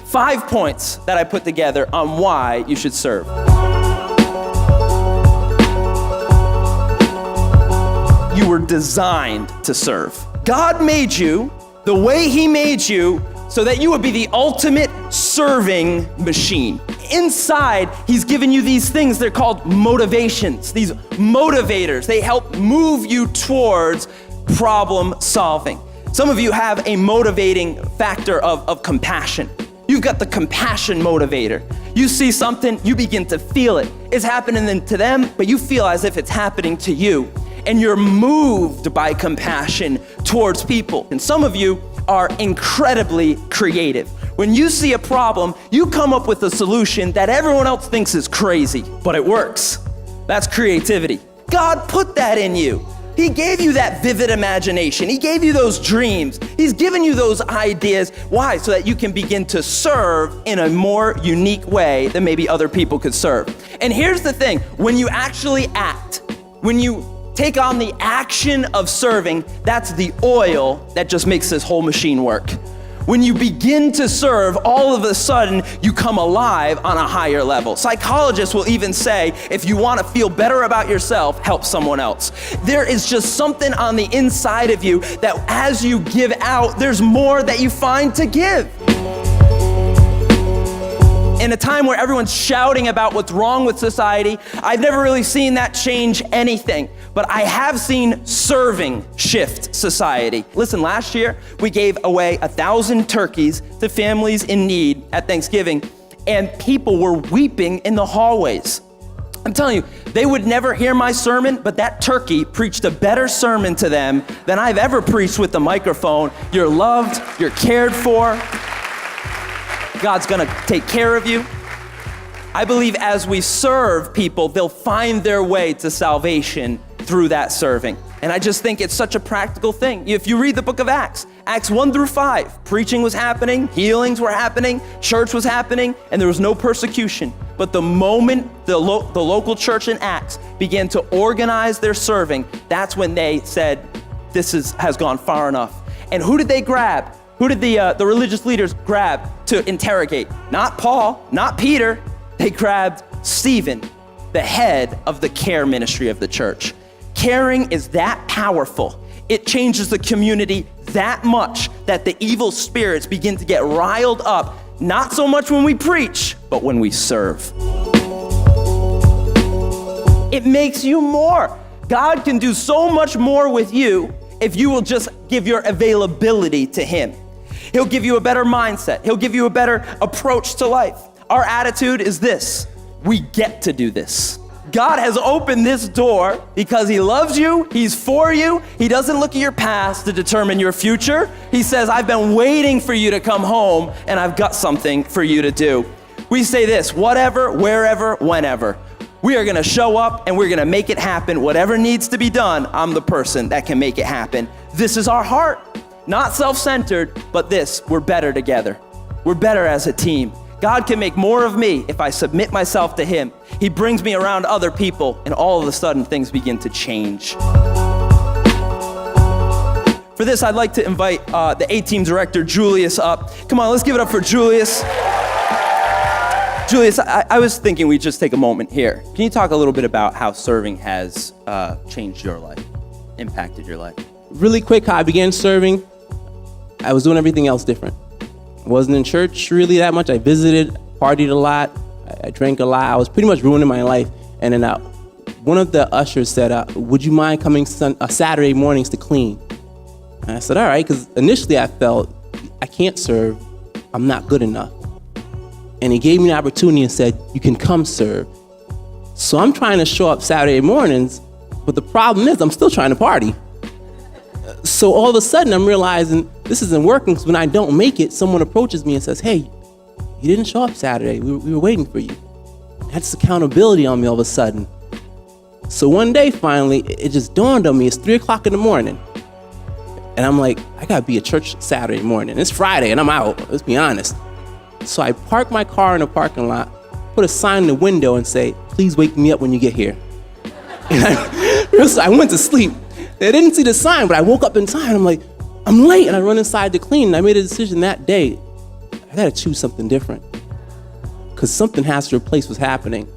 5 points that I put together on why you should serve. You were designed to serve. God made you the way he made you so that you would be the ultimate serving machine. Inside, he's given you these things. They're called motivations, these motivators. They help move you towards problem solving. Some of you have a motivating factor of compassion. You've got the compassion motivator. You see something, you begin to feel it. It's happening to them, but you feel as if it's happening to you. And you're moved by compassion towards people. And some of you are incredibly creative. When you see a problem, you come up with a solution that everyone else thinks is crazy, but it works. That's creativity. God put that in you. He gave you that vivid imagination. He gave you those dreams. He's given you those ideas. Why? So that you can begin to serve in a more unique way than maybe other people could serve. And here's the thing, when you actually act, when you take on the action of serving, that's the oil that just makes this whole machine work. When you begin to serve, all of a sudden, you come alive on a higher level. Psychologists will even say, if you want to feel better about yourself, help someone else. There is just something on the inside of you that as you give out, there's more that you find to give. In a time where everyone's shouting about what's wrong with society, I've never really seen that change anything, but I have seen serving shift society. Listen, last year, we gave away 1,000 turkeys to families in need at Thanksgiving, and people were weeping in the hallways. I'm telling you, they would never hear my sermon, but that turkey preached a better sermon to them than I've ever preached with the microphone. You're loved, you're cared for. God's gonna take care of you. I believe as we serve people, they'll find their way to salvation through that serving. And I just think it's such a practical thing. If you read the book of Acts 1 through 5, preaching was happening, healings were happening, church was happening, and there was no persecution. But the moment the local church in Acts began to organize their serving, that's when they said, this has gone far enough. And who did they grab? Who did the religious leaders grab to interrogate? Not Paul, not Peter. They grabbed Stephen, the head of the care ministry of the church. Caring is that powerful. It changes the community that much that the evil spirits begin to get riled up, not so much when we preach, but when we serve. It makes you more. God can do so much more with you if you will just give your availability to him. He'll give you a better mindset. He'll give you a better approach to life. Our attitude is this: we get to do this. God has opened this door because he loves you, he's for you. He doesn't look at your past to determine your future. He says, I've been waiting for you to come home and I've got something for you to do. We say this: whatever, wherever, whenever. We are gonna show up and we're gonna make it happen. Whatever needs to be done, I'm the person that can make it happen. This is our heart. Not self-centered, but this: we're better together. We're better as a team. God can make more of me if I submit myself to him. He brings me around other people, and all of a sudden things begin to change. For this, I'd like to invite the A-Team director, Juliuss, up. Come on, let's give it up for Juliuss. Juliuss, I was thinking we'd just take a moment here. Can you talk a little bit about how serving has changed your life, impacted your life? Really quick, how I began serving, I was doing everything else different. I wasn't in church really that much. I visited, partied a lot, I drank a lot. I was pretty much ruining my life. And then one of the ushers said, would you mind coming Saturday mornings to clean? And I said, all right, because initially I felt, I can't serve, I'm not good enough. And he gave me an opportunity and said, you can come serve. So I'm trying to show up Saturday mornings, but the problem is I'm still trying to party. So all of a sudden I'm realizing this isn't working, because when I don't make it, someone approaches me and says, hey, you didn't show up Saturday. We were waiting for you. That's accountability on me all of a sudden. So one day, finally, it just dawned on me. It's 3 o'clock in the morning. And I'm like, I gotta be at church Saturday morning. It's Friday and I'm out, let's be honest. So I parked my car in the parking lot, put a sign in the window and say, please wake me up when you get here. And I went to sleep. I didn't see the sign, but I woke up in time. I'm like, I'm late, and I run inside to clean. And I made a decision that day. I gotta choose something different. Because something has to replace what's happening.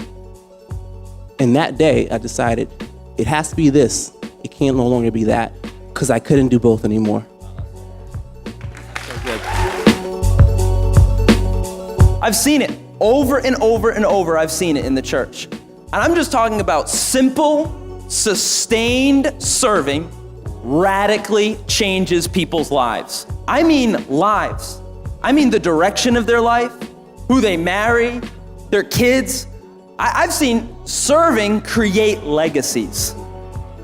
And that day, I decided it has to be this. It can't no longer be that, because I couldn't do both anymore. I've seen it over and over and over. I've seen it in the church. And I'm just talking about simple, sustained serving radically changes people's lives. I mean lives. I mean the direction of their life, who they marry, their kids. I've seen serving create legacies.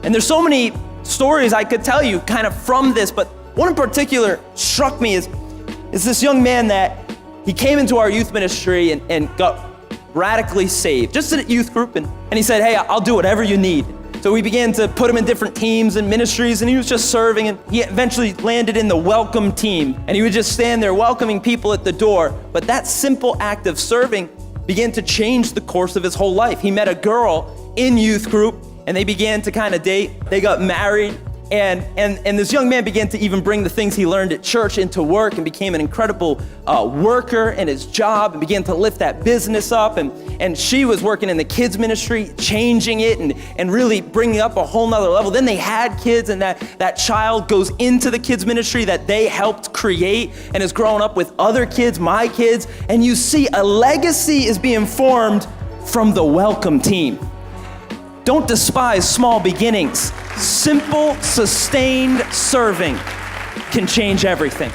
And there's so many stories I could tell you kind of from this, but one in particular struck me is this young man that he came into our youth ministry and got radically saved, just in a youth group, and he said, hey, I'll do whatever you need. So we began to put him in different teams and ministries, and he was just serving, and he eventually landed in the welcome team, and he would just stand there welcoming people at the door. But that simple act of serving began to change the course of his whole life. He met a girl in youth group, and they began to kind of date. They got married, and this young man began to even bring the things he learned at church into work and became an incredible worker in his job and began to lift that business up. And she was working in the kids ministry, changing it and really bringing up a whole nother level. Then they had kids, and that child goes into the kids ministry that they helped create and is growing up with other kids, my kids. And you see a legacy is being formed from the welcome team. Don't despise small beginnings. Simple, sustained serving can change everything.